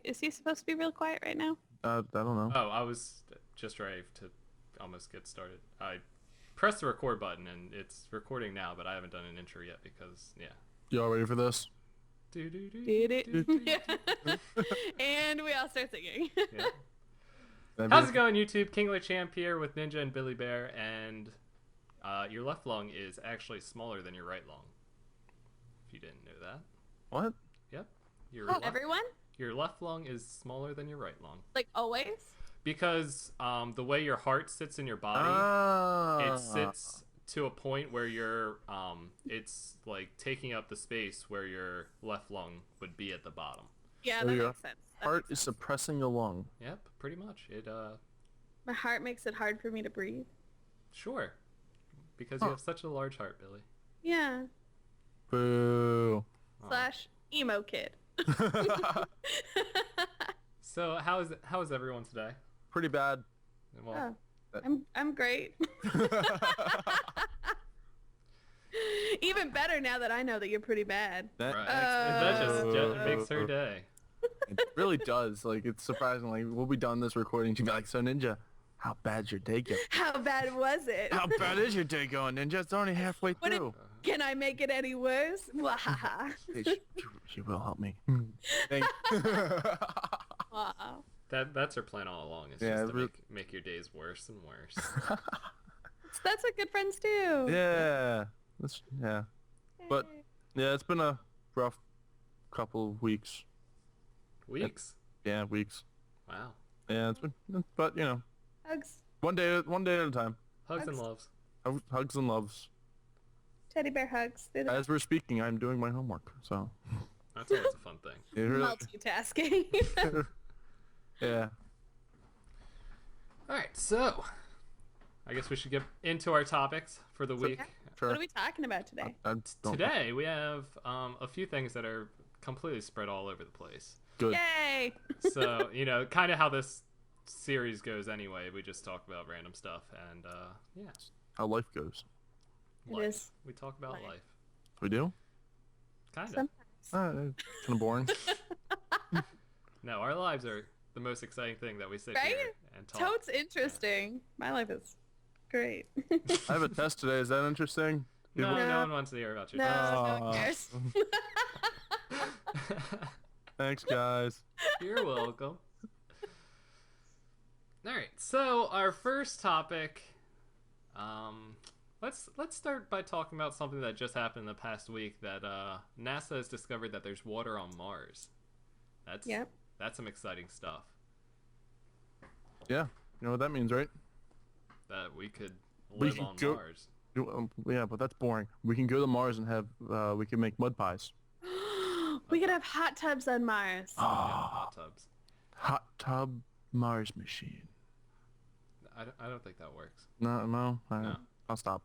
Is he supposed to be real quiet right now? I don't know. Oh, I was just ready to almost get started. I pressed the record button and it's recording now, but I haven't done an intro yet because yeah. You all ready for this? Do do do Did do do it? do. And we all start singing. Yeah. How's it going, YouTube? Kingler Champ here with Ninja and Billy Bear, and your left lung is actually smaller than your right lung. If you didn't know that. What? Yep. Everyone? Your left lung is smaller than your right lung. Like always? Because the way your heart sits in your body, it sits to a point where it's like taking up the space where your left lung would be at the bottom. Yeah, There that you makes sense. Heart is suppressing the lung. Yep, pretty much. My heart makes it hard for me to breathe. Sure. Because you have such a large heart, Billy. Yeah. Boo. Slash emo kid. So how is everyone today? Pretty bad. Well, I'm great. Even better now that I know that you're pretty bad. right. That just makes her day. It really does. Like, it's surprising. Like, we'll be done this recording. She'll be like, so Ninja, how bad's your day going? How bad was it? How bad is your day going, Ninja? It's only halfway through. Can I make it any worse? Wahaha. Hey, she will help me. Thanks. Wow. That's her plan all along. Is just to make your days worse and worse. That's what good friends do. Yeah. Yeah. But, yeah, it's been a rough couple of weeks. Weeks? Yeah, weeks. Wow. Yeah, it's been, but, you know. Hugs. One day at a time. Hugs and loves. Hugs and loves. Teddy bear hugs. As we're speaking, I'm doing my homework, so. That's always a fun thing. Multitasking. Yeah. Alright, so I guess we should get into our topics for the week. Sure. What are we talking about today? Today we have a few things that are completely spread all over the place. Good. Yay! So, kind of how this series goes anyway. We just talk about random stuff and, yeah. How life goes. It is. We talk about life. We do? Kind of. It's kind of boring. No, our lives are the most exciting thing that we sit Right? here and talk. Totes interesting. My life is great. I have a test today. Is that interesting? No one wants to hear about your No one cares. Thanks, guys. You're welcome. All right, so our first topic, let's start by talking about something that just happened in the past week. That NASA has discovered that there's water on Mars. That's some exciting stuff. Yeah, you know what that means, right? That we could live on Mars. Yeah, but that's boring. We can go to Mars and have we can make mud pies. We could have hot tubs on Mars. Hot tubs. Hot tub Mars machine. I don't think that works. No. I'll stop.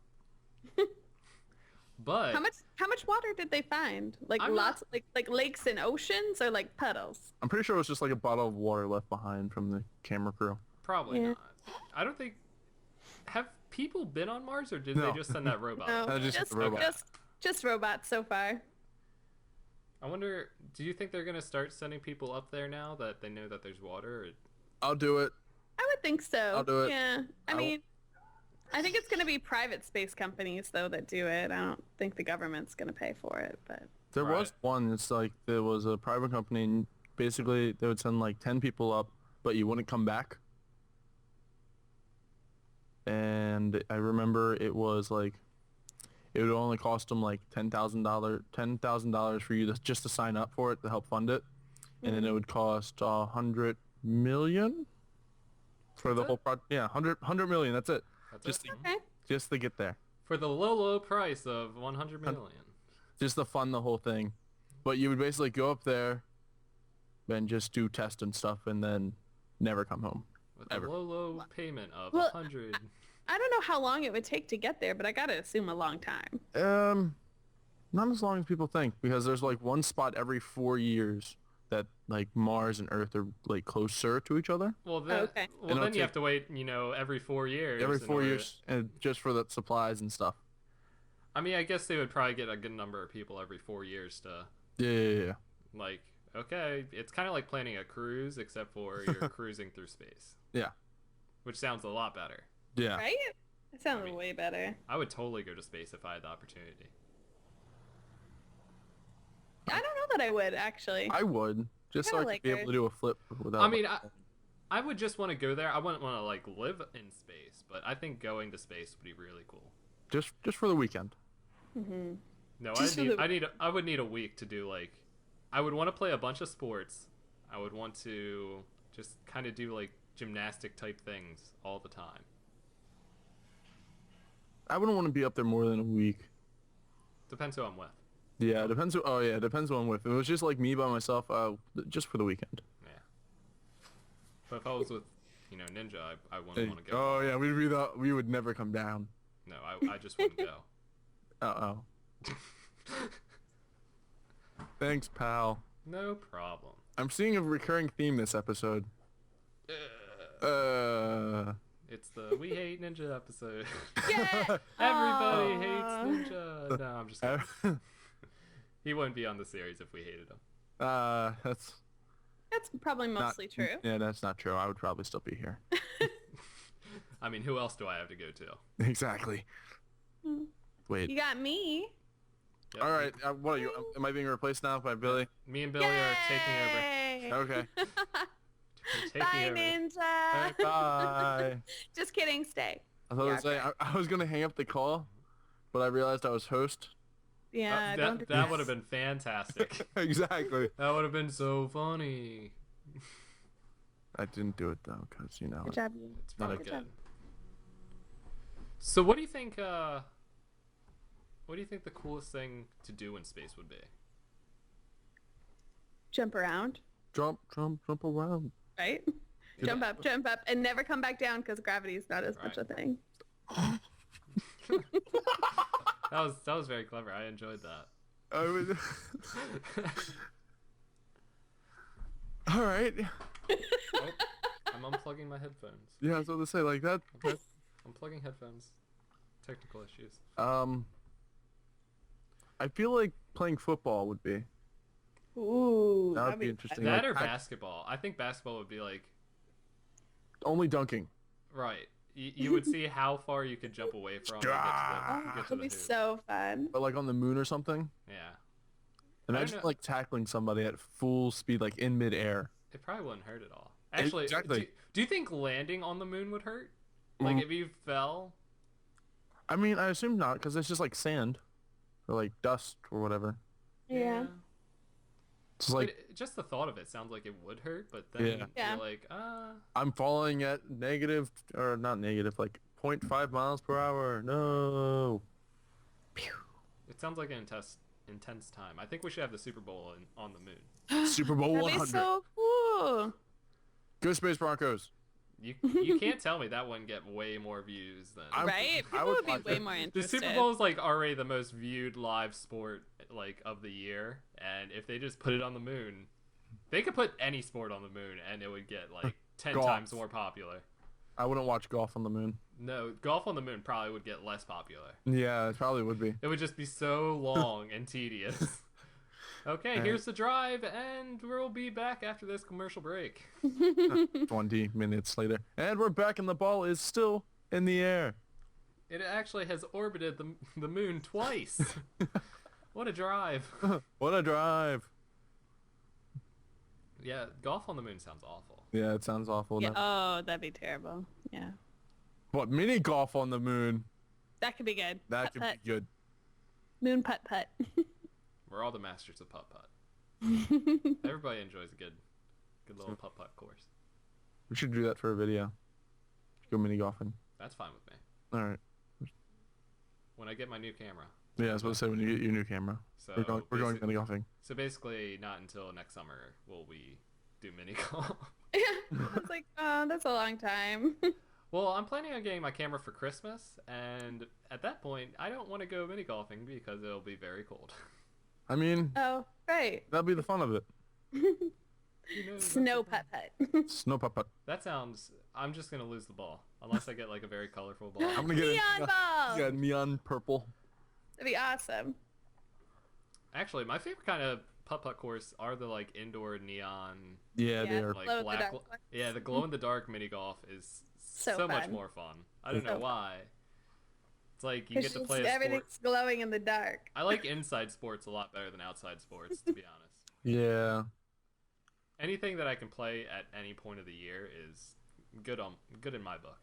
But How much water did they find? Like like lakes and oceans, or like puddles? I'm pretty sure it was just like a bottle of water left behind from the camera crew. probably not. I don't think. Have people been on Mars, or did they just send that robot? No, just robot. Just robots so far. I wonder, do you think they're going to start sending people up there now that they know that there's water? Or... I'll do it. I would think so. I'll do it. Yeah. I mean, I think it's going to be private space companies, though, that do it. I don't think the government's going to pay for it, but... There was one. It's like there was a private company, and basically they would send like 10 people up, but you wouldn't come back. And I remember it was like... It would only cost them like $10,000 for you just to sign up for it to help fund it, and then it would cost $100 million for the whole project. Yeah, 100 million. That's it. Just to get there. For the low price of 100 million. Just to fund the whole thing, but you would basically go up there, and just do tests and stuff, and then never come home. With a low payment of 100. I don't know how long it would take to get there, but I gotta assume a long time. Not as long as people think, because there's like one spot every 4 years that like Mars and Earth are like closer to each other. Well, then, you have to wait, every 4 years. Every 4 years, and just for the supplies and stuff. I mean, I guess they would probably get a good number of people every 4 years to. Yeah. Like, okay, it's kind of like planning a cruise, except for you're cruising through space. Yeah. Which sounds a lot better. Yeah. Right? It sounds I mean- way better. I would totally go to space if I had the opportunity. I don't know that I would, actually. I would. Just so I kinda could like be Earth. able to do a flip without... I mean, I would just want to go there. I wouldn't want to like live in space, but I think going to space would be really cool. just for the weekend. Mm-hmm. No, Just for the- I would need a week to do like, I would want to play a bunch of sports. I would want to just kind of do like gymnastic type things all the time. I wouldn't want to be up there more than a week. Depends who I'm with. Yeah, depends who... Oh, yeah, depends who I'm with. If it was just like me by myself, just for the weekend. Yeah. But if I was with, Ninja, I wouldn't want to go. Oh, yeah, we would never come down. No, I just wouldn't go. Uh-oh. Thanks, pal. No problem. I'm seeing a recurring theme this episode. It's the We Hate Ninja episode. Yeah. Everybody Aw. hates Ninja. No, I'm just kidding. He wouldn't be on the series if we hated him. That's That's probably not... mostly true. Yeah, that's not true. I would probably still be here. I mean, who else do I have to go to? Exactly. Wait. You got me. Yep. All right. What are you? Am I being replaced now by Billy? Me and Billy are taking over. Yay! Okay. We're taking Bye, over. Ninja. Bye. Just kidding. Stay. I was Yeah, gonna say I was gonna hang up the call, but I realized I was host. Yeah. don't do That would have been fantastic. Exactly. That would have been so funny. I didn't do it though, cause Good job. It's Not probably a- Good good. job. So what do you think? What do you think the coolest thing to do in space would be? Jump around. jump around. Right? Did Jump up, and never come back down because gravity is not as much a Right. thing. That was very clever. I enjoyed that. I would... All right. Oh, I'm unplugging my headphones. Yeah, I was about to say like that. I'm plugging headphones. Technical issues. I feel like playing football would be. Ooh. That would that'd be fun. interesting. That like, or basketball. I think basketball would be like, only dunking. right. You would see how far you could jump away from. And Oh, get to that'd the be hoop. so fun. But like on the moon or something. Yeah. Imagine know. like tackling somebody at full speed, like in midair. It probably wouldn't hurt at all. Actually, Exactly. do you think landing on the moon would hurt? Like if you fell? I mean, I assume not, because it's just like sand, or like dust or whatever. Yeah. It's like Just the thought of it sounds like it would hurt, but then Yeah. Yeah. you're like, I'm falling at negative, or not negative, like 0.5 miles per hour. No. it sounds like an intense time. I think we should have the Super Bowl on the moon. Super Bowl That'd be 100. so cool. Go Space Broncos. You can't tell me that wouldn't get way more views than Right? I People would would be watch way it. more the interested. Super Bowl is like already the most viewed live sport like of the year, and if they just put it on the moon, they could put any sport on the moon and it would get like 10 Golf. times more popular. I wouldn't watch golf on the moon. No, golf on the moon probably would get less popular. Yeah, it probably would be. It would just be so long and tedious. Okay, here's the drive, and we'll be back after this commercial break. 20 minutes later. And we're back and the ball is still in the air. It actually has orbited the moon twice. What a drive. What a drive. Yeah, golf on the moon sounds awful. Yeah, it sounds awful. Yeah. now. Oh, that'd be terrible. Yeah. But mini golf on the moon, That could be good. that Putt, could be good. Moon putt putt. We're all the masters of putt-putt. Everybody enjoys a good little putt-putt course. We should do that for a video. Go mini golfing. That's fine with me. All right. When I get my new camera. Yeah, I was about to say when you get your new camera. So We're going mini golfing. So basically, not until next summer will we do mini golf. It's like, oh, that's a long time. Well, I'm planning on getting my camera for Christmas, and at that point, I don't want to go mini golfing because it'll be very cold. I mean, Oh, right. that'll be the fun of it. You know, Snow putt putt. Snow putt putt. That sounds. I'm just gonna lose the ball unless I get like a very colorful ball. I'm gonna get Neon ball. neon purple. That'd be awesome. Actually, my favorite kind of putt-putt course are the like indoor neon, Yeah, they Yeah. are. like Glow-in-the-dark black. ones. Yeah, the glow-in-the-dark mini golf is So so much fun. more fun. I don't So know why. It's like you 'Cause get to just play a sport. everything's glowing in the dark. I like inside sports a lot better than outside sports, to be honest. Yeah. Anything that I can play at any point of the year is good in my book.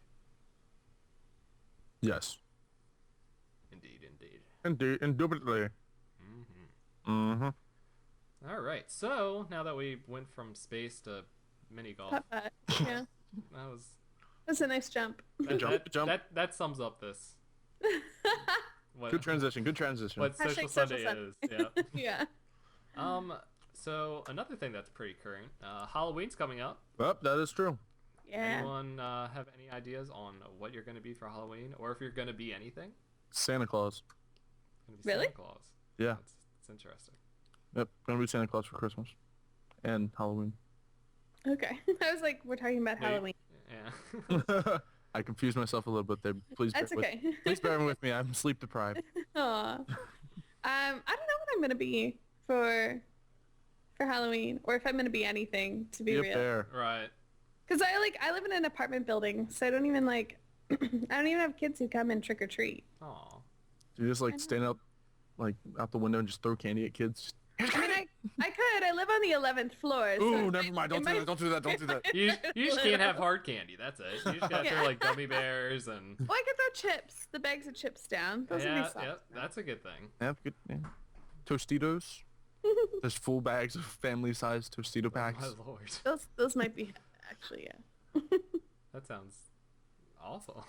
Yes. Indeed, indeed. Indeed, indubitably. Mm-hmm. Mm-hmm. All right. So now that we went from space to mini golf, Putt-putt. Yeah. that was That's a nice jump. that sums up this. What, Good transition. Good transition. what Hashtag Social Social Sunday Sunday. is. Yeah. Yeah. So another thing that's pretty current, Halloween's coming up. Oh, that is true. Yeah. Anyone have any ideas on what you're going to be for Halloween, or if you're going to be anything? Santa Claus. Gonna be Really? Santa Claus. Yeah. That's interesting. Yep. Gonna be Santa Claus for Christmas. And Halloween. Okay. I was like, we're talking about No, you- Halloween. Yeah. I confused myself a little bit there. Please That's bear okay. please bear with me. I'm sleep deprived. Aw. I don't know what I'm gonna be for Halloween, or if I'm gonna be anything, to be Be a real. bear. Right. Because I live in an apartment building, so I don't even I don't even have kids who come and trick or treat. Aw. Do you just I like know. stand out out the window and just throw candy at kids? I mean, I could. I live on the 11th floor. So Ooh, it never might- mind. Don't it do that. might- Don't do that. Don't do that. You just can't have hard candy. That's it. You just gotta Yeah. throw like gummy bears and. Well, I could throw chips. The bags of chips down. Those would be Yeah, soft. yeah, that's a good thing. Yeah, good. Yeah. Tostitos. There's full bags of family-sized Tostito packs. Oh, my lord, Those might be actually, yeah. that sounds awful.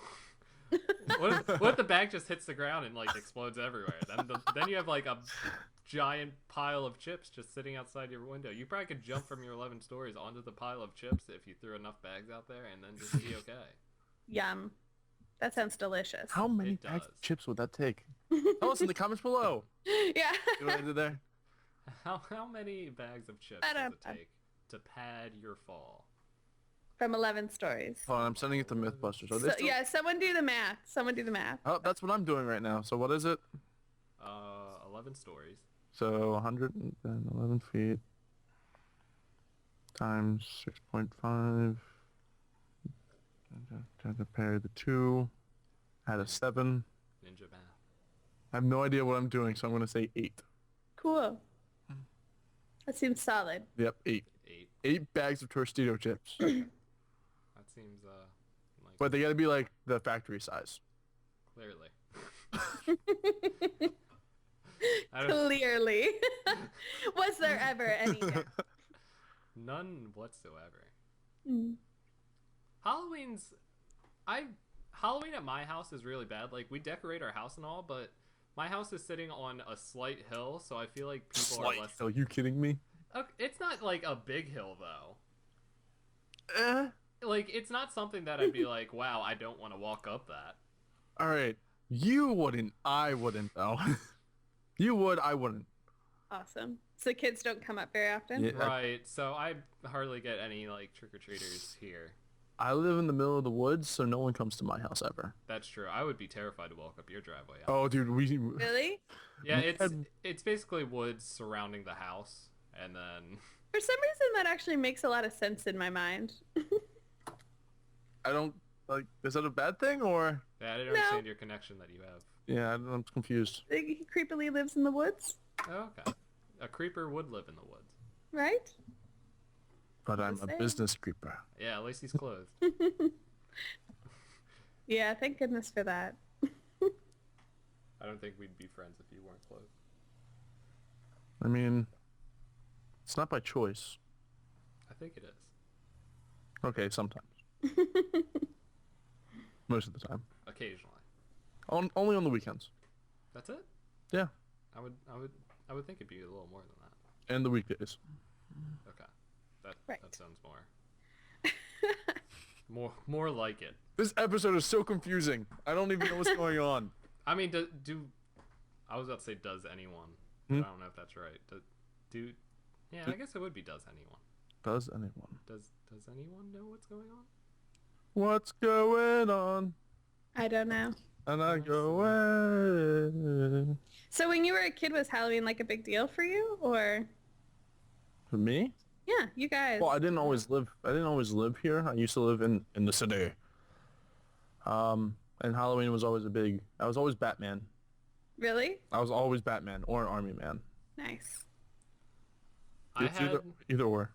What if the bag just hits the ground and like explodes everywhere? Then you have like a giant pile of chips just sitting outside your window. You probably could jump from your 11 stories onto the pile of chips if you threw enough bags out there, and then just be okay. Yum. That sounds delicious. How many It bags does. of chips would that take? Tell us in the comments below. Yeah. See what I did there? How many bags of chips does it take to pad your fall? From 11 stories. Hold on, I'm sending it to Mythbusters. Are they So, still... yeah, someone do the math. Someone do the math. Oh, that's what I'm doing right now. So what is it? 11 stories. So 111 feet times 6.5. To pair the 2. Add a 7. Ninja math. I have no idea what I'm doing, so I'm going to say 8. Cool. That seems solid. Yep, 8. 8. 8 bags of Tostito chips. That seems like But they got to be like the factory size. clearly. I don't, Clearly. Was there ever any? none whatsoever. Mm. Halloween at my house is really bad. Like we decorate our house and all, but my house is sitting on a slight hill, so I feel like people are less. Are you kidding me? Okay, it's not like a big hill though. Eh. Like it's not something that I'd be like, wow, I don't want to walk up that. All right. You wouldn't. I wouldn't, though. You would. I wouldn't. Awesome. So kids don't come up very often? Yeah. Right. So I hardly get any like trick or treaters here. I live in the middle of the woods, so no one comes to my house ever. That's true. I would be terrified to walk up your driveway. Oh, dude, we... Really? Yeah, we had- it's basically woods surrounding the house, and then For some reason, that actually makes a lot of sense in my mind. I don't... Like, is that a bad thing, or... yeah, I didn't understand your connection that you have. Yeah, I'm confused. He creepily lives in the woods, Oh, okay. A creeper would live in the woods. right? But I'm Just a saying. business creeper. Yeah, at least he's clothed. Yeah, thank goodness for that. I don't think we'd be friends if you weren't clothed. I mean... It's not by choice. I think it is. Okay, sometimes. Most of the time. Occasionally. Only on the weekends. That's it? Yeah. I would think it'd be a little more than that. And the weekdays. Okay. That Right. that sounds more like it. This episode is so confusing. I don't even know what's going on. I mean, do I was about to say does anyone? But I don't know if that's right. Yeah, I guess it would be does anyone. Does anyone? Does anyone know what's going on? What's going on? I don't know. And I go away. So when you were a kid, was Halloween like a big deal for you, or? Me? Yeah, you guys. Well, I didn't always live here. I used to live in the city. And Halloween was always I was always Batman. Really? I was always Batman or an army man. Nice. I It's had either or.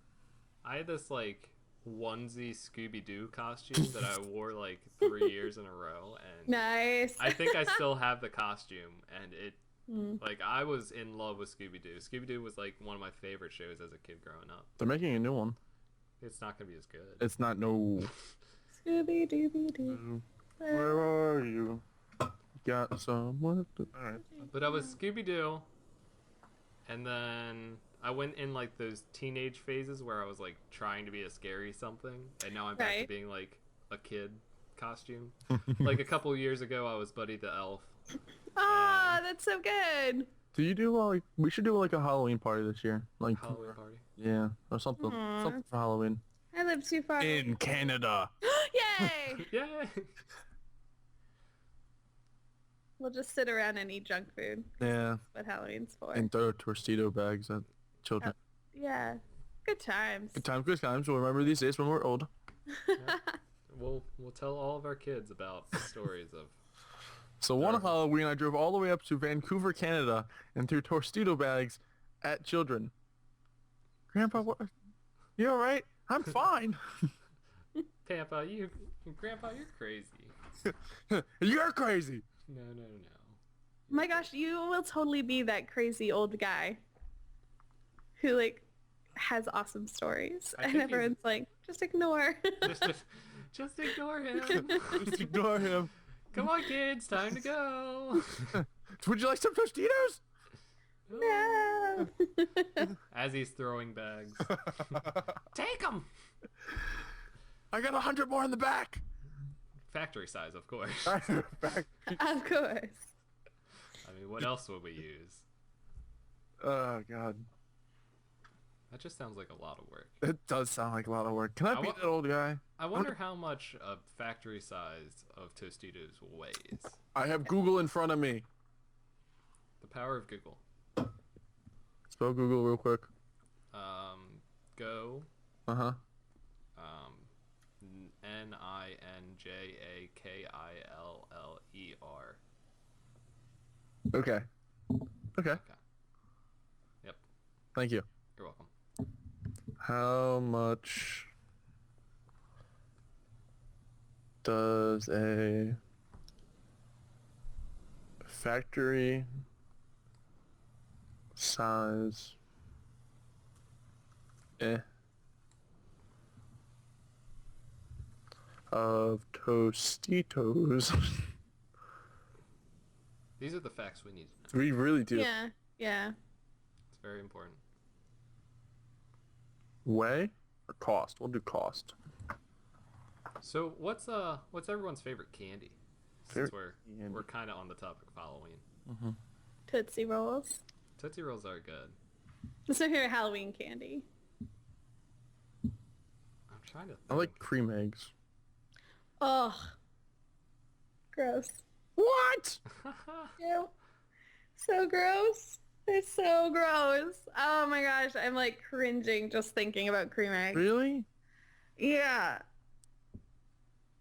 I had this like onesie Scooby Doo costume that I wore like 3 years in a row, and Nice. I think I still have the costume, and it Mm. like I was in love with Scooby Doo. Scooby Doo was like one of my favorite shows as a kid growing up. They're making a new one. It's not gonna be as good. It's not no. Scooby Dooby Doo. Where are you? Got someone. All right. But I was Scooby Doo, and then I went in like those teenage phases where I was like trying to be a scary something, and now I'm back to Right. being like a kid costume. Like a couple years ago, I was Buddy the Elf. Ah, that's so good. Do you do like? We should do like a Halloween party this year. Like Halloween party. yeah, or something. Aw. Something for Halloween. I live too far. In Canada. Yay! Yay! We'll just sit around and eat junk food. Yeah. That's what Halloween's for. And throw Tortito bags at children. Yeah. Good times. Good times, good times. We'll remember these days when we're old. We'll tell all of our kids about the stories of. So one Halloween, I drove all the way up to Vancouver, Canada, and threw Tortito bags at children. Grandpa, what? You all right? I'm fine. Grandpa, you're crazy. You're crazy. No. Oh my gosh, you will totally be that crazy old guy who like has awesome stories, I and think everyone's like, just ignore. Just ignore him. Just ignore him. Come on, kids, time to go. Would you like some Tostitos? No. As he's throwing bags. Take them. I got 100 more in the back. Factory size, of course. Back. Of course. I mean, what else would we use? Oh God, That just sounds like a lot of work. it does sound like a lot of work. Can I be that old guy? I wonder how much a factory size of Tostitos weighs. I have Google in front of me. The power of Google. Spell Google real quick. Go. Uh-huh. NINJAKILLER. Okay. Okay. Yep. Thank you. You're welcome. How much does a factory size of Tostitos? These are the facts we need to know. We really do. Yeah. Yeah. It's very important. Weigh or cost? We'll do cost. So what's everyone's favorite candy? Since we're kind of on the topic of Halloween. Tootsie Rolls. Tootsie Rolls are good. What's my favorite Halloween candy? I'm trying to think. I like cream eggs. Oh. Gross. What? Ew. So gross. They're so gross. Oh my gosh, I'm like cringing just thinking about cream eggs. Really? Yeah.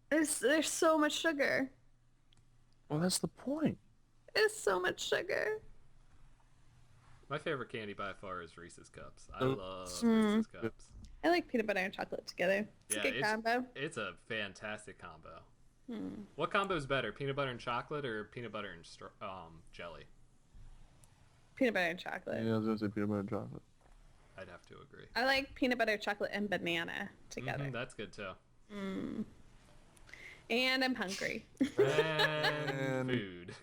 There's so much sugar. Well, that's the point. There's so much sugar. My favorite candy by far is Reese's Cups. I Oh. love Reese's Cups. I like peanut butter and chocolate together. It's a good combo. It's a fantastic combo. Hmm. What combo is better, peanut butter and chocolate or peanut butter and jelly? Peanut butter and chocolate. Yeah, I was gonna say peanut butter and chocolate. I'd have to agree. I like peanut butter, chocolate, and banana together. Mhm, that's good too. And I'm hungry. And food.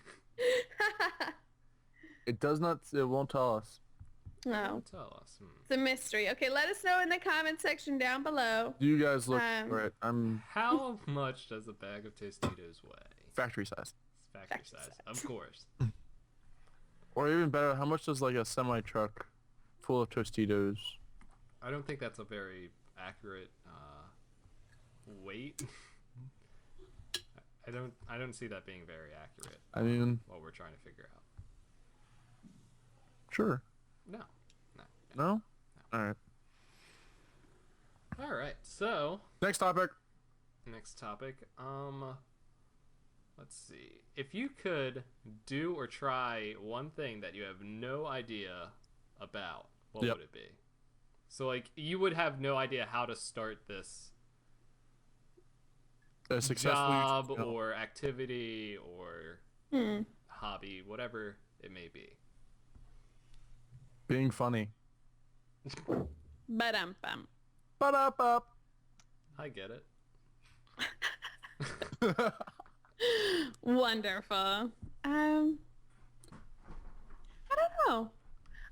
It does not. It won't tell us. No. Tell us. It's a mystery. Okay, let us know in the comment section down below. Do you guys look for it? I'm How much does a bag of Tostitos weigh? factory size. It's factory size, of course. Or even better, how much does like a semi truck full of Tostitos? I don't think that's a very accurate weight. I don't see that being very accurate. I mean, What we're trying to figure out. sure. No. No? Alright. go. Next topic. Next topic. Let's see. If you could do or try one thing that you have no idea about, what would it be? So, like, you would have no idea how to start this job or activity or hobby, whatever it may be. Being funny. Ba-dum-bum. Ba-da-bum. I get it. Wonderful. I don't know.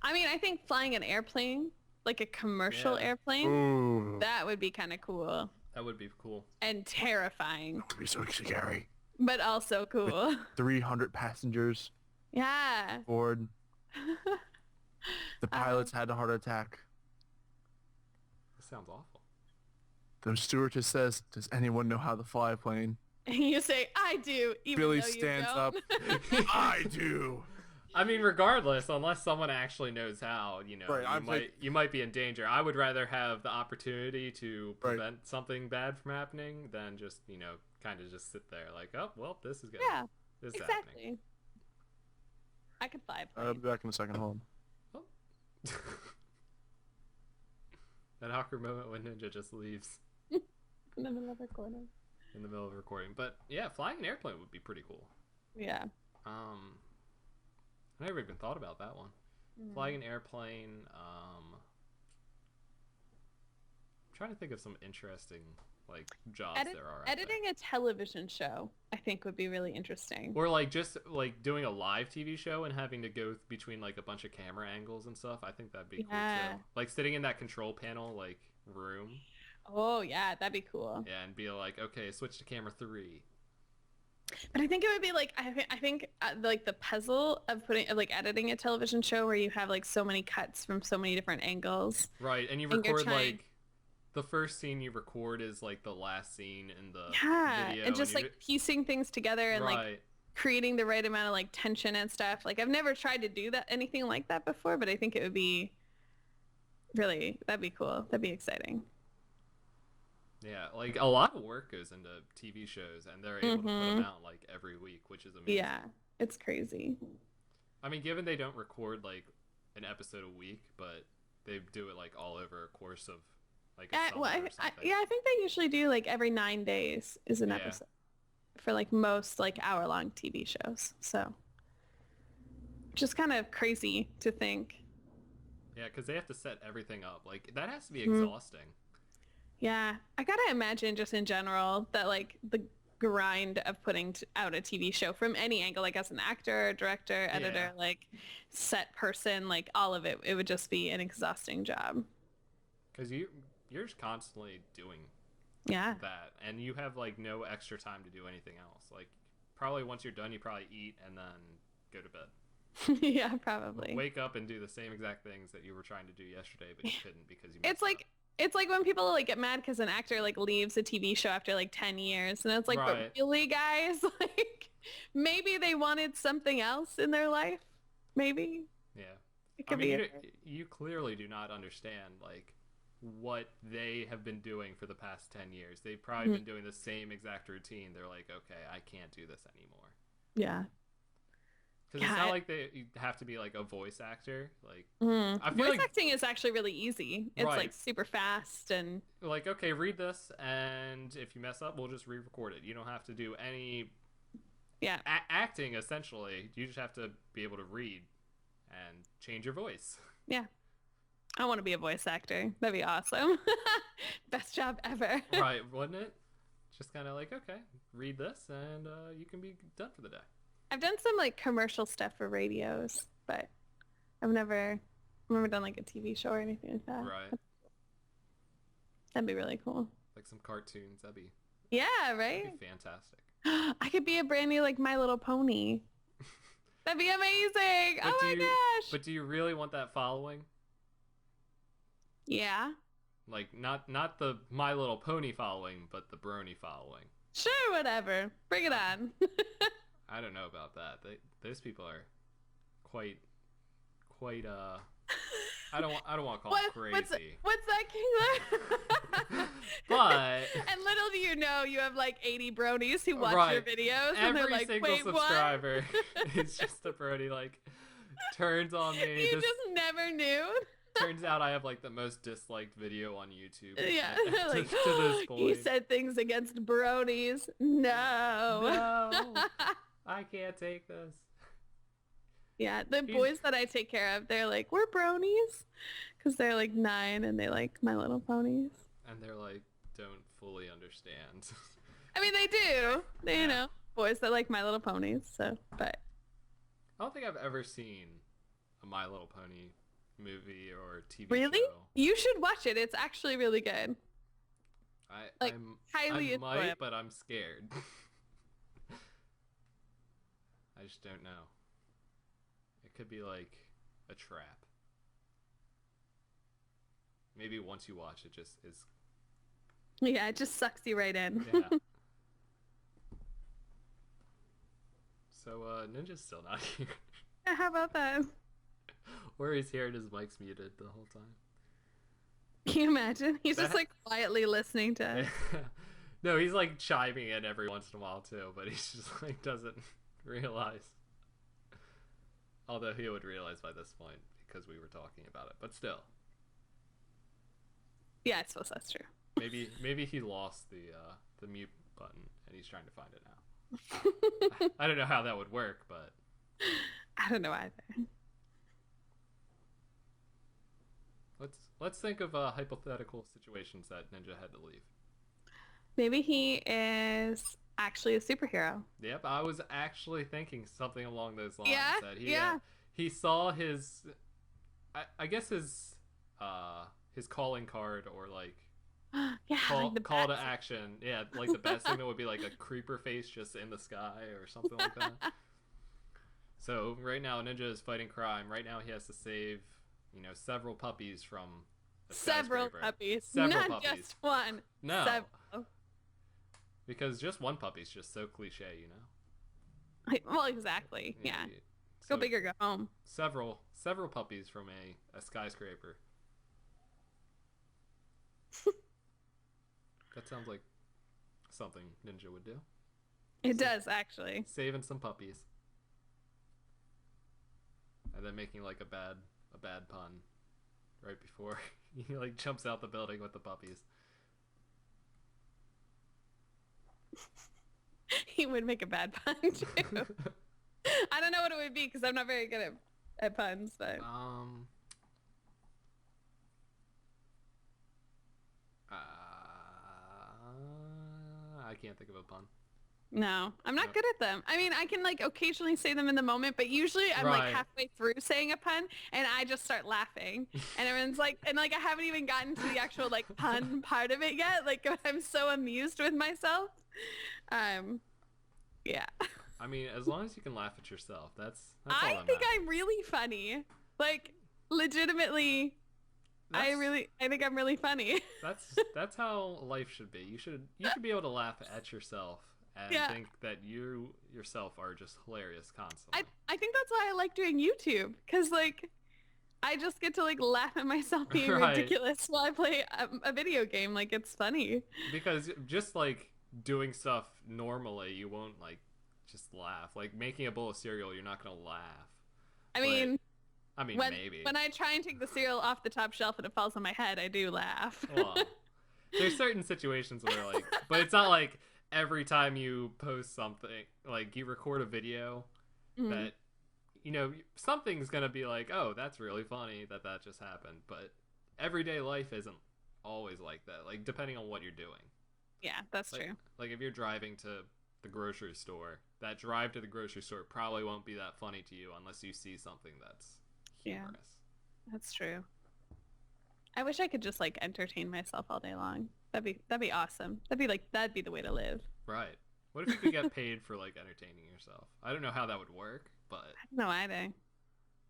I mean, I think flying an airplane, like a commercial airplane, Ooh. that would be kind of cool. That would be cool. And terrifying. That would be so scary. But also cool. 300 passengers Yeah. aboard. The pilots had a heart attack. That sounds awful. The stewardess says, "Does anyone know how to fly a plane?" And you say, I do, even Billy though you stands don't. up. I do. I mean, regardless, unless someone actually knows how, Right, you might be in danger. I would rather have the opportunity to prevent something bad from happening than just, kind of just sit there like, oh, well, this is good. Yeah, This is exactly. happening. I could fly a I'll plane. be back in a second. Hold on. Oh. That awkward moment when Ninja just leaves In the middle of recording. in the middle of recording. But yeah, flying an airplane would be pretty cool. Yeah. I never even thought about that one. Flying an airplane. I'm trying to think of some interesting jobs there are. Editing a television show, I think, would be really interesting. Or just doing a live TV show and having to go between a bunch of camera angles and stuff. I think that'd be cool too. Like sitting in that control panel room. Oh yeah, that'd be cool. Yeah, and be like, okay, switch to camera 3. But I think it would be I think the puzzle of editing a television show where you have so many cuts from so many different angles. Right, and you record the first scene you record is the last scene in the video. And just piecing things together and creating the right amount of tension and stuff. I've never tried to do anything like that before, but I think it would be that'd be cool. That'd be exciting. Yeah, a lot of work goes into TV shows, and they're able to put them out every week, which is amazing. Yeah, it's crazy. I mean, given they don't record an episode a week, but they do it all over a course of a summer or something. I think they usually do every 9 days is an episode for most hour-long TV shows. So, just kind of crazy to think. Yeah, because they have to set everything up. That has to be exhausting. Yeah, I gotta imagine just in general that the grind of putting out a TV show from any angle, as an actor, director, editor, set person, all of it, it would just be an exhausting job. Because you're just constantly doing that, and you have no extra time to do anything else. Probably once you're done, you probably eat and then go to bed. Yeah, probably. Wake up and do the same exact things that you were trying to do yesterday, but you couldn't because you. It's like when people get mad because an actor leaves a TV show after 10 years, and it's but really, guys, maybe they wanted something else in their life. Maybe. Yeah. It could be. You clearly do not understand what they have been doing for the past 10 years. They've probably been doing the same exact routine. They're like, okay, I can't do this anymore. Yeah. Because it's not like you have to be a voice actor. I feel voice acting is actually really easy. It's super fast and okay, read this, and if you mess up, we'll just re-record it. You don't have to do any acting. Essentially, you just have to be able to read and change your voice. Yeah, I want to be a voice actor. That'd be awesome. Best job ever. Right, wouldn't it? Just kind of okay, read this, and you can be done for the day. I've done some commercial stuff for radios, but I've never done a TV show or anything like that. Right. That'd be really cool. Some cartoons. That'd be right. That'd be fantastic. I could be a brand new My Little Pony. That'd be amazing. Oh my gosh. But do you really want that following? Yeah. Not the My Little Pony following, but the Brony following. Sure, whatever. Bring it on. I don't know about that. Those people are quite I don't want to call them crazy. What's that, Kingler? But And little do you know, you have like 80 bronies who watch your right, videos, and they're every like, single "Wait, what?" subscriber is just a Brody. Like, turns on me. You This just never knew. turns out I have like the most disliked video on YouTube. Yeah, to, like to this point. he said things against bronies. No. No, I can't take this. Yeah, the boys that I take care of, they're like, "We're bronies," because they're like 9 and they like My Little Ponies. And they're like, don't fully understand. I mean, they do. They, Yeah. you know, boys that like My Little Ponies. So, but I don't think I've ever seen a My Little Pony movie or TV really, show. you should watch it. It's actually really good. Like, highly I might, enjoyable. but I'm scared. I just don't know. It could be like a trap. Maybe once you watch it, just is. Yeah, it just sucks you right in. Yeah. So Ninja's still not here. Yeah, how about that? Or he's here and his mic's muted the whole time. Can you imagine? He's just That- like quietly listening to us. No, he's like chiming in every once in a while too, but he's just like doesn't realize. Although he would realize by this point because we were talking about it, but still. Yeah, I suppose that's true. Maybe he lost the mute button and he's trying to find it now. I don't know how that would work, but I don't know either. let's think of hypothetical situations that Ninja had to leave. Maybe he is actually a superhero. Yep, I was actually thinking something along those lines. Yeah, That yeah. He saw his, I guess his calling card or like Yeah, like the call to bat. action. Yeah, like the bat signal would be like a creeper face just in the sky or something like that. So right now Ninja is fighting crime. Right now he has to save, several puppies from a Several skyscraper. puppies, Several not puppies. just one. No. Several. Because just one puppy's just so cliche. Well, exactly. Yeah. So Go big or go home. several puppies from a skyscraper. That sounds like something Ninja would do. It does actually. Saving some puppies. And then making like a bad pun right before he like jumps out the building with the puppies. He would make a bad pun too. I don't know what it would be because I'm not very good at puns, but I can't think of a pun. no, I'm not No. good at them. I mean, I can like occasionally say them in the moment, but usually I'm Right. like halfway through saying a pun and I just start laughing. And everyone's like, and like I haven't even gotten to the actual like pun part of it yet. Like I'm so amused with myself. Yeah. I mean, as long as you can laugh at yourself, that's all I that think matters. I'm really funny. Like legitimately, That's- I think I'm really funny. That's how life should be. You should be able to laugh at yourself and Yeah. think that you yourself are just hilarious constantly. I think that's why I like doing YouTube, because like I just get to like laugh at myself being Right. ridiculous while I play a video game. Like it's funny. Because just like doing stuff normally, you won't like just laugh. Like making a bowl of cereal, you're not gonna laugh. I But- mean, when maybe. when I try and take the cereal off the top shelf and it falls on my head, I do laugh. Well, there's certain situations where like, but it's not like every time you post something, like you record a video Mhm. that, something's gonna be like, oh, that's really funny that just happened. But everyday life isn't always like that. Like depending on what you're doing. Yeah, that's Like, true. like if you're driving to the grocery store, that drive to the grocery store probably won't be that funny to you unless you see something that's Yeah. humorous. That's true. I wish I could just like entertain myself all day long. That'd be awesome. That'd be the way to live. Right. What if you could get paid for like entertaining yourself? I don't know how that would work, but I don't know either.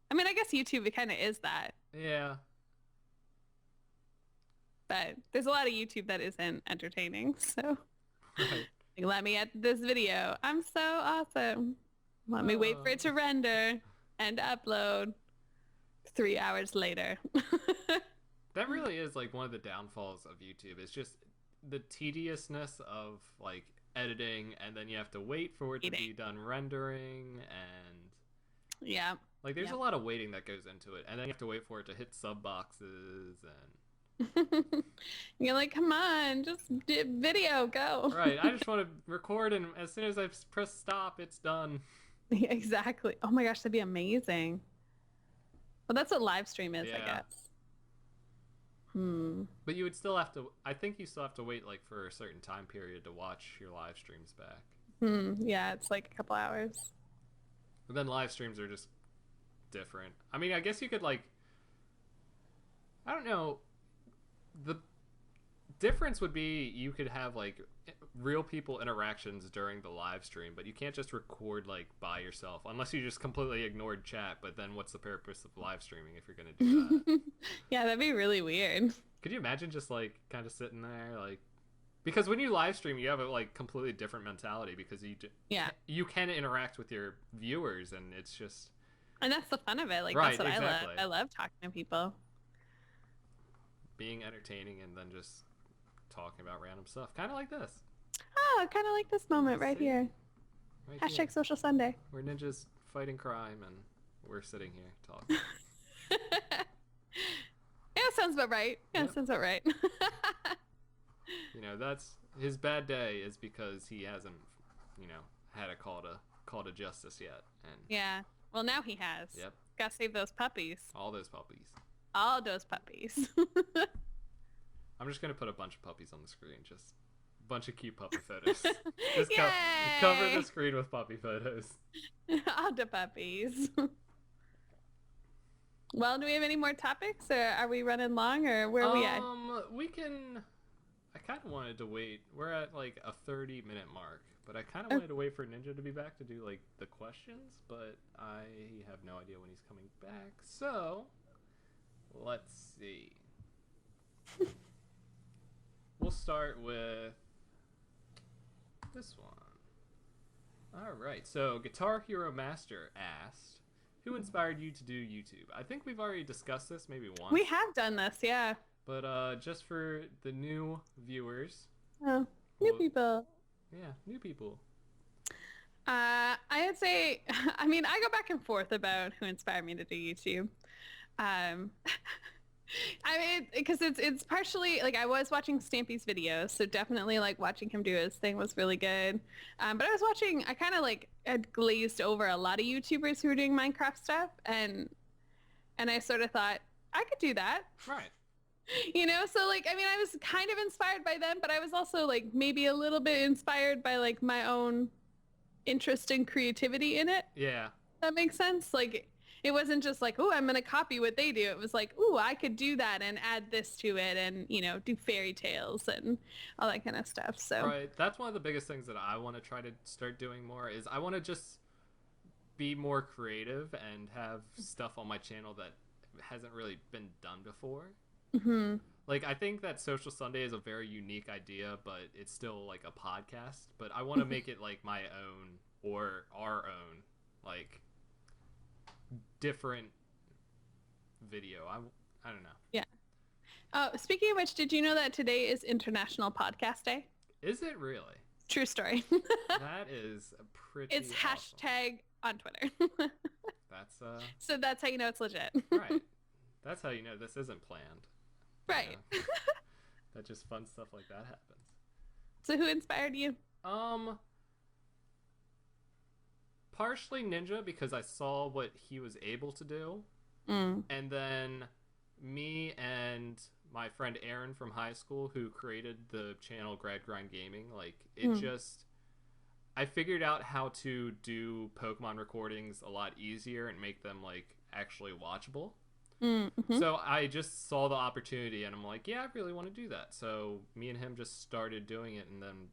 I mean, I guess YouTube it kind of is that, yeah. but there's a lot of YouTube that isn't entertaining. So Right. like, let me edit this video. I'm so awesome. Let me wait for it to render and upload. 3 hours later. That really is like one of the downfalls of YouTube. It's just the tediousness of like editing, and then you have to wait for it to be done rendering, and Yeah. like there's Yeah. a lot of waiting that goes into it, and then you have to wait for it to hit sub boxes and You're like, come on, just video, go. right. I just want to record, and as soon as I press stop, it's done. Yeah, exactly. Oh my gosh, that'd be amazing. Well, that's what live stream is, I Yeah. guess. Hmm. But you would still have to. I think you still have to wait like for a certain time period to watch your live streams back. Yeah, it's like a couple hours. But then live streams are just different. I mean, I guess you could like. I don't know. The difference would be you could have like real people interactions during the live stream, but you can't just record like by yourself unless you just completely ignored chat. But then what's the purpose of live streaming if you're gonna do that? Yeah, that'd be really weird. Could you imagine just like kind of sitting there like, because when you live stream you have a like completely different mentality because you can interact with your viewers, and it's just, And that's the fun of it. Like, right, that's what exactly. I love talking to people. being entertaining and then just talking about random stuff, kind of like this. Oh, kind of like this moment right See? here. Right Hashtag here. Social Sunday. We're ninjas fighting crime, and we're sitting here talking. Yeah, sounds about right. Yeah, Yep. sounds about right. You know, that's his bad day is because he hasn't, you know, had a call to justice yet, and Yeah. Well, now he has. Yep. Gotta save those puppies. all those puppies. All those puppies. I'm just gonna put a bunch of puppies on the screen, just a bunch of cute puppy photos. Just cover the screen with puppy photos. All the puppies. Well, do we have any more topics, or are we running long, or where are we at? We can. I kind of wanted to wait. We're at like a 30-minute mark, but I kind of wanted to wait for Ninja to be back to do like the questions, but I have no idea when he's coming back. So, let's see. We'll start with this one. All right. So, Guitar Hero Master asked, "Who inspired you to do YouTube?" I think we've already discussed this maybe once. We have done this, yeah. But just for the new viewers. Oh, new Well, people. Yeah, new people. I would say, I mean, I go back and forth about who inspired me to do YouTube. I mean, because it's partially like I was watching Stampy's videos, so definitely like watching him do his thing was really good. But I kind of like had glazed over a lot of YouTubers who were doing Minecraft stuff, and I sort of thought I could do that. Right. You know, so like, I mean, I was kind of inspired by them, but I was also like maybe a little bit inspired by like my own interest and creativity in it. Yeah. That makes sense. Like, it wasn't just like, oh, I'm going to copy what they do. It was like, oh, I could do that and add this to it and, you know, do fairy tales and all that kind of stuff. So Right. That's one of the biggest things that I want to try to start doing more is I want to just be more creative and have stuff on my channel that hasn't really been done before. Mm-hmm. Like, I think that Social Sunday is a very unique idea, but it's still like a podcast. But I want to make it like my own or our own, like different video. I don't know. Yeah. Speaking of which, did you know that today is International Podcast Day? Is it really? True story. That is a pretty. It's awesome. hashtag on Twitter. That's So that's how you know it's legit. right. That's how you know this isn't planned. Right. That just fun stuff like that happens. So who inspired you? Partially Ninja because I saw what he was able to do. And then me and my friend Aaron from high school who created the channel Grad Grind Gaming, like it just I figured out how to do Pokemon recordings a lot easier and make them like actually watchable. Mm-hmm. So I just saw the opportunity and I'm like, yeah, I really want to do that. So me and him just started doing it, and then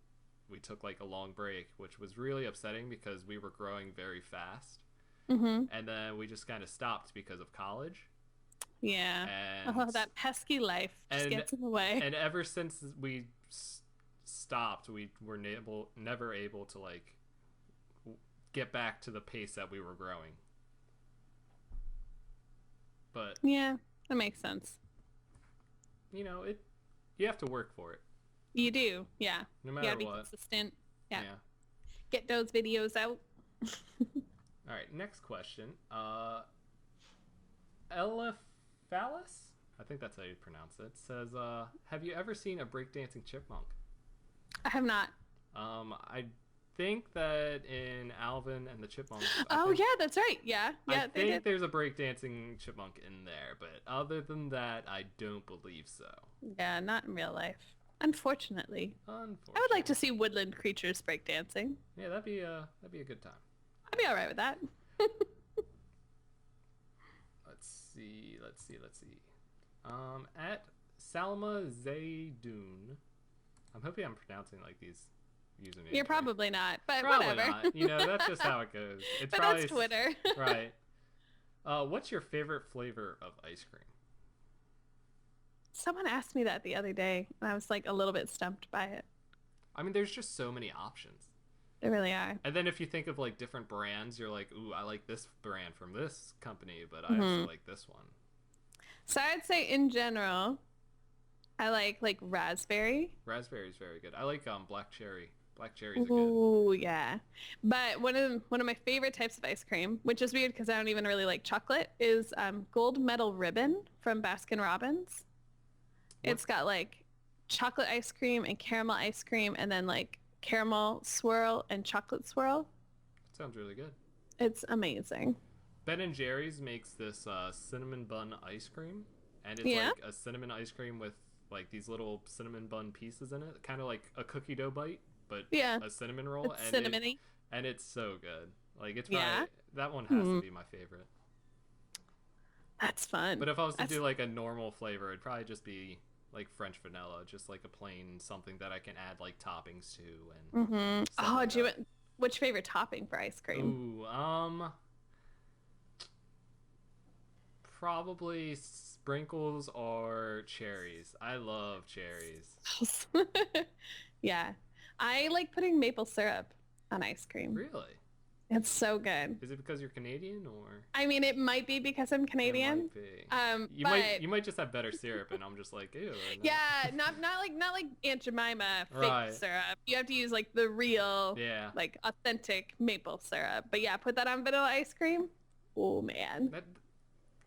we took like a long break, which was really upsetting because we were growing very fast. Mm-hmm. And then we just kind of stopped because of college. Yeah. And, That pesky life just gets in the way. And ever since we stopped, we were never able to like get back to the pace that we were growing. But yeah, that makes sense. you know, you have to work for it. You do, yeah. No You matter gotta be what. consistent. Yeah. Yeah. Get those videos out. All right, next question. Eliphalis? I think that's how you pronounce it. Says, have you ever seen a breakdancing chipmunk? I have not. I think that in Alvin and the Chipmunks. Oh yeah, that's right. Yeah, I they think did. there's a breakdancing chipmunk in there, but other than that, I don't believe so. Yeah, not in real life. Unfortunately. Unfortunately. I would like to see woodland creatures breakdancing. Yeah, that'd be a good time. I'd be all right with that. Let's see. At Salma Zaydoun. I'm hoping I'm pronouncing like these usernames. You're right. probably not, but Probably whatever. not. You know, that's just how it goes. It's But probably that's Twitter. Right. What's your favorite flavor of ice cream? Someone asked me that the other day, and I was like a little bit stumped by it. I mean, there's just so many options. They really are. And then if you think of like different brands, you're like, ooh, I like this brand from this company, but I also like this one. So I'd say in general, I like raspberry. Raspberry is very good. I like black cherry. Black cherries are good. Ooh, yeah. But one of my favorite types of ice cream, which is weird because I don't even really like chocolate, is gold medal ribbon from Baskin Robbins. It's got like chocolate ice cream and caramel ice cream, and then like caramel swirl and chocolate swirl. Sounds really good. It's amazing. Ben and Jerry's makes this cinnamon bun ice cream, and it's Yeah. like a cinnamon ice cream with like these little cinnamon bun pieces in it, kind of like a cookie dough bite, but Yeah. a cinnamon roll. It's and cinnamony. and it's so good. Like it's Yeah. probably, that one has to be my favorite. That's fun. But if I was to do like a normal flavor, it'd probably just be like French vanilla, just like a plain something that I can add like toppings to and. stuff Oh, like do you that. what's your favorite topping for ice cream? Ooh, probably sprinkles or cherries. I love cherries. Yeah. I like putting maple syrup on ice cream. Really? It's so good. Is it because you're Canadian or? I mean, it might be because I'm Canadian. It might be. You might just have better syrup, and I'm just like, ew. No. Yeah, not like Aunt Jemima fake Right. syrup. You have to use like the real, Yeah. like authentic maple syrup. But yeah, put that on vanilla ice cream. Oh man,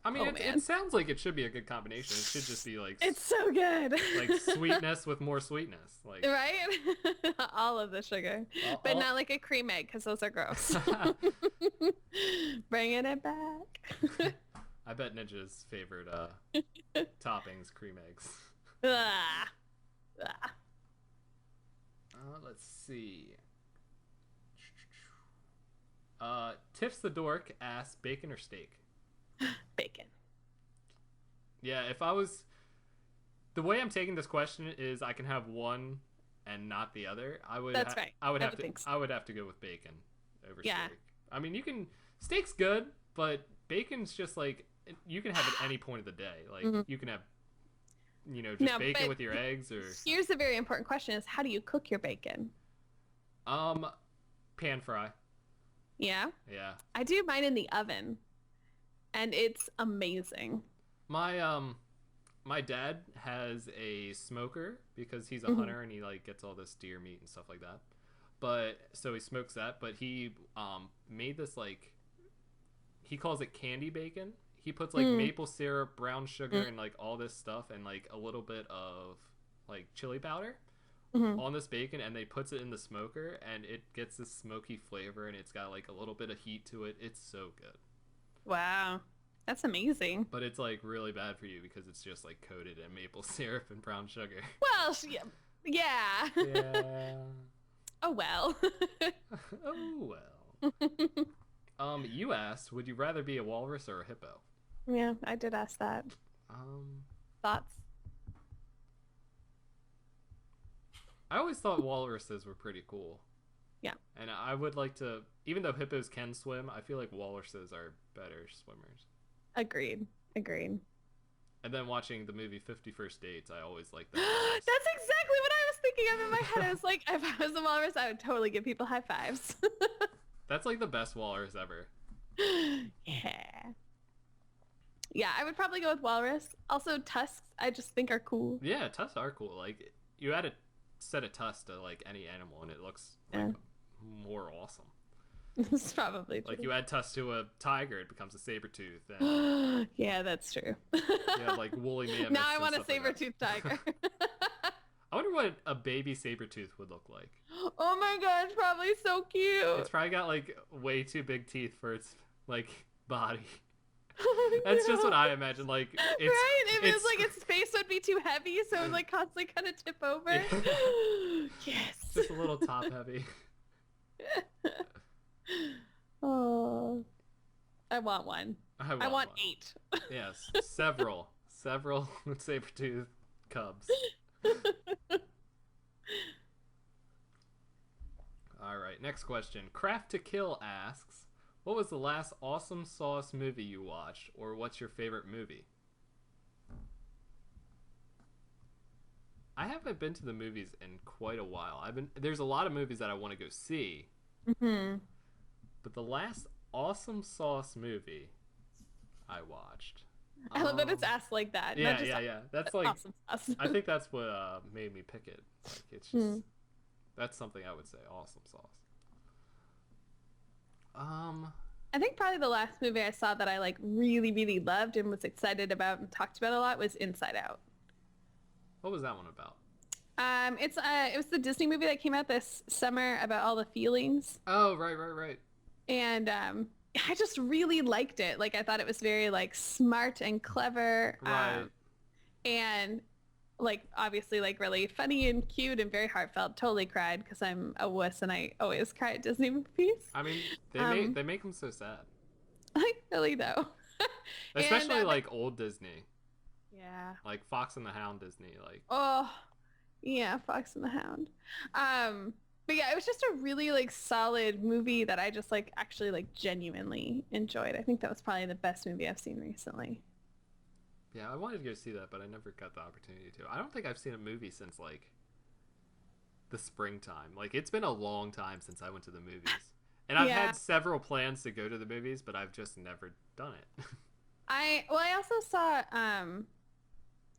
I mean, Oh, man. it sounds like it should be a good combination. It should just be like it's so good. like sweetness with more sweetness. Like Right? All of the sugar, but all- not like a cream egg because those are gross. Bringing it back. I bet Ninja's favorite toppings cream eggs. Ah. Ah. Let's see. Tiff's the Dork asks bacon or steak. Bacon. Yeah, if I was, the way I'm taking this question is I can have one and not the other. That's right. I would I have would to. think so. I would have to go with bacon over Yeah. steak. I mean, steak's good, but bacon's just like you can have it any point of the day. Like you can have, just No, bacon but with your eggs or Here's a very important question: is how do you cook your bacon? pan fry. Yeah, Yeah. I do mine in the oven, and it's amazing. My dad has a smoker because he's a hunter and he like gets all this deer meat and stuff like that. But so he smokes that, but he made this like he calls it candy bacon. He puts like maple syrup, brown sugar and like all this stuff and like a little bit of like chili powder on this bacon and they puts it in the smoker and it gets this smoky flavor and it's got like a little bit of heat to it. It's so good. Wow, that's amazing. But it's like really bad for you because it's just like coated in maple syrup and brown sugar. Well, yeah. Yeah. Oh well. Oh well. You asked, would you rather be a walrus or a hippo? Yeah, I did ask that. Thoughts? I always thought walruses were pretty cool. Yeah. And I would like to, even though hippos can swim, I feel like walruses are better swimmers. Agreed. And then watching the movie 50 First Dates, I always like that. That's exactly what I was thinking of in my head. I was like, if I was a walrus, I would totally give people high fives. That's like the best walrus ever. Yeah. Yeah, I would probably go with walrus. Also, tusks, I just think are cool. Yeah, tusks are cool. Like, you add set a tusk to like any animal and it looks like more awesome. It's probably true. Like you add tusk to a tiger, it becomes a saber tooth. And yeah, that's true. you have like woolly mammoths. Now I want a and stuff like saber-toothed tiger. I wonder what a baby saber tooth would look like. Oh my god, it's probably so cute. It's probably got like way too big teeth for its like body. That's just what I imagine. Like, it's, right? It was like its face would be too heavy, so it would like constantly kind of tip over. Yes. Just a little top heavy. Oh, I want one. I want one. 8. Yes, several saber-tooth cubs. All right, next question. Craft to Kill asks, what was the last awesome sauce movie you watched, or what's your favorite movie? I haven't been to the movies in quite a while. There's a lot of movies that I want to go see. Mm-hmm. But the last awesome sauce movie I watched. I love that it's asked like that. Yeah, not just yeah. That's like awesome sauce. I think that's what made me pick it. Like it's just that's something I would say. Awesome sauce. I think probably the last movie I saw that I like really, really loved and was excited about and talked about a lot was Inside Out. What was that one about? It was the Disney movie that came out this summer about all the feelings. Oh, right. And I just really liked it. Like I thought it was very like smart and clever. Right. And like obviously like really funny and cute and very heartfelt. Totally cried because I'm a wuss and I always cry at Disney movies. I mean, they make them so sad. Like really though. Especially and, like old Disney. Yeah. Like Fox and the Hound Disney. Like. Oh, yeah, Fox and the Hound. But yeah, it was just a really like solid movie that I just like actually like genuinely enjoyed. I think that was probably the best movie I've seen recently. Yeah, I wanted to go see that, but I never got the opportunity to. I don't think I've seen a movie since like the springtime. Like it's been a long time since I went to the movies. And I've had several plans to go to the movies, but I've just never done it. I also saw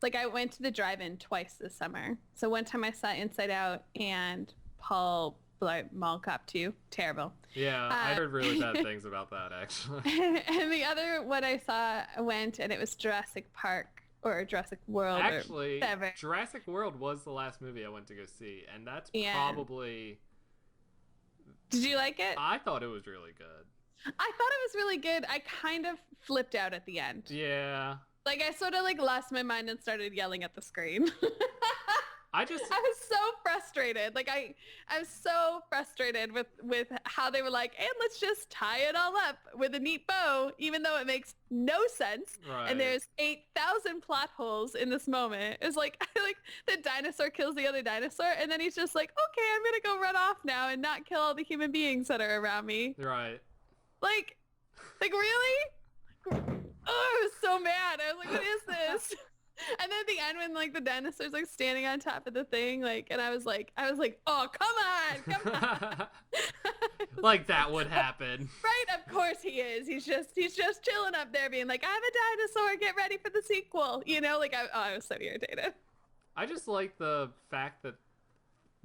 like I went to the drive-in twice this summer. So one time I saw Inside Out and Paul Blart Mall Cop 2. Terrible. Yeah, I heard really bad things about that actually. And the other one I went and it was Jurassic Park or Jurassic World. Actually, Jurassic World was the last movie I went to go see, and that's probably. Did you like it? I thought it was really good. I thought it was really good. I kind of flipped out at the end. Yeah. Like I sort of like lost my mind and started yelling at the screen. I was so frustrated. Like I was so frustrated with how they were like, and let's just tie it all up with a neat bow, even though it makes no sense. Right. And there's 8,000 plot holes in this moment. It's like the dinosaur kills the other dinosaur, and then he's just like, okay, I'm gonna go run off now and not kill all the human beings that are around me. Right. Like really? Oh, I was so mad. I was like, what is this? And then at the end when like the dinosaur's like standing on top of the thing, like, and I was like, oh, come on. Like that would happen. Right, of course he is. He's just chilling up there being like, I'm a dinosaur, get ready for the sequel. You know, like I was so irritated. I just like the fact that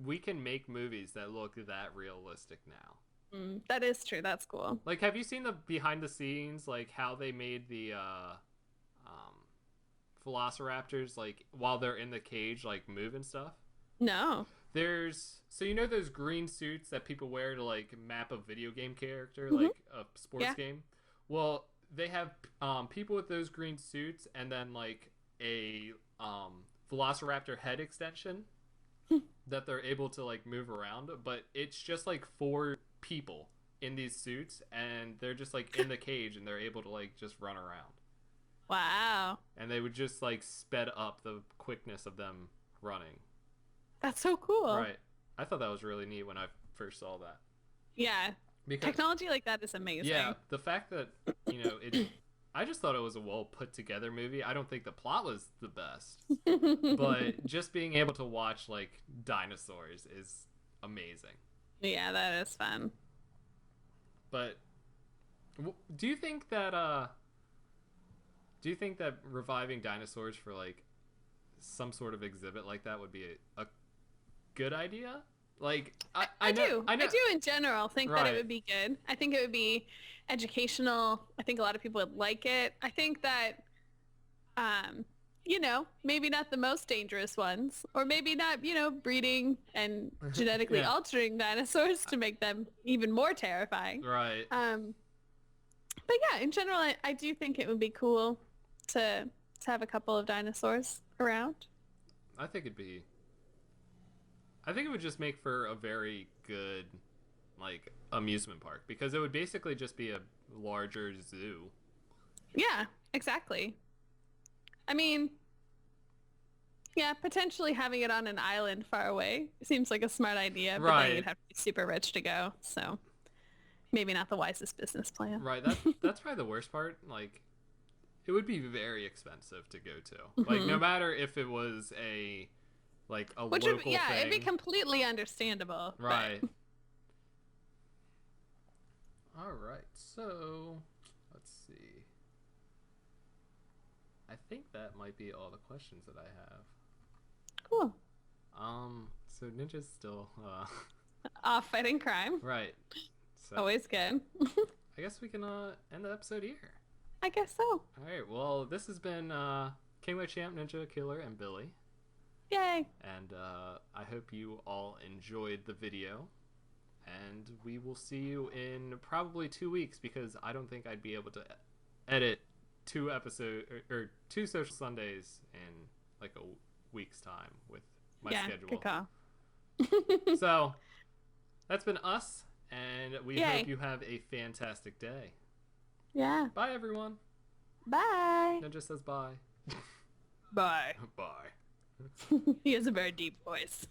we can make movies that look that realistic now. That is true. That's cool. Like, have you seen the behind the scenes, like how they made the velociraptors, like while they're in the cage, like move and stuff? No. So you know those green suits that people wear to like map a video game character, like a sports game? Well, they have people with those green suits and then like a velociraptor head extension that they're able to like move around, but it's just like 4 people in these suits and they're just like in the cage and they're able to like just run around. Wow. And they would just like sped up the quickness of them running. That's so cool. Right. I thought that was really neat when I first saw that. Yeah. Because technology like that is amazing. Yeah. The fact that, you know, I just thought it was a well put together movie. I don't think the plot was the best, but just being able to watch like dinosaurs is amazing. Yeah, that is fun. But do you think that reviving dinosaurs for like some sort of exhibit like that would be a good idea. Like I do in general think that Right. it would be good. I think it would be educational. I think a lot of people would like it. I think that, you know, maybe not the most dangerous ones, or maybe not, you know, breeding and genetically Yeah. altering dinosaurs to make them even more terrifying. Right. But yeah, in general, I do think it would be cool to have a couple of dinosaurs around. I think it would just make for a very good, like, amusement park, because it would basically just be a larger zoo. Yeah, exactly. I mean, yeah, potentially having it on an island far away seems like a smart idea, but then Right. you'd have to be super rich to go, so maybe not the wisest business plan. Right. That's probably the worst part. Like, it would be very expensive to go to. Like, no matter if it was a Which local would, yeah, thing. it'd be completely understandable. but- Right. All right. So, let's see. I think that might be all the questions that I have. Cool. So Ninja's still Off fighting crime. right. So Always good. I guess we can end the episode here. I guess so. All right. Well, this has been Kingler Champ, Ninja Killer, and Billy. Yay. And I hope you all enjoyed the video. And we will see you in probably 2 weeks, because I don't think I'd be able to edit 2 episodes or 2 Social Sundays in like a week's time with my schedule. Good call. So that's been us, and we Yay. hope you have a fantastic day. Yeah. Bye, everyone. Bye. Ninja says bye. Bye. Bye. He has a very deep voice.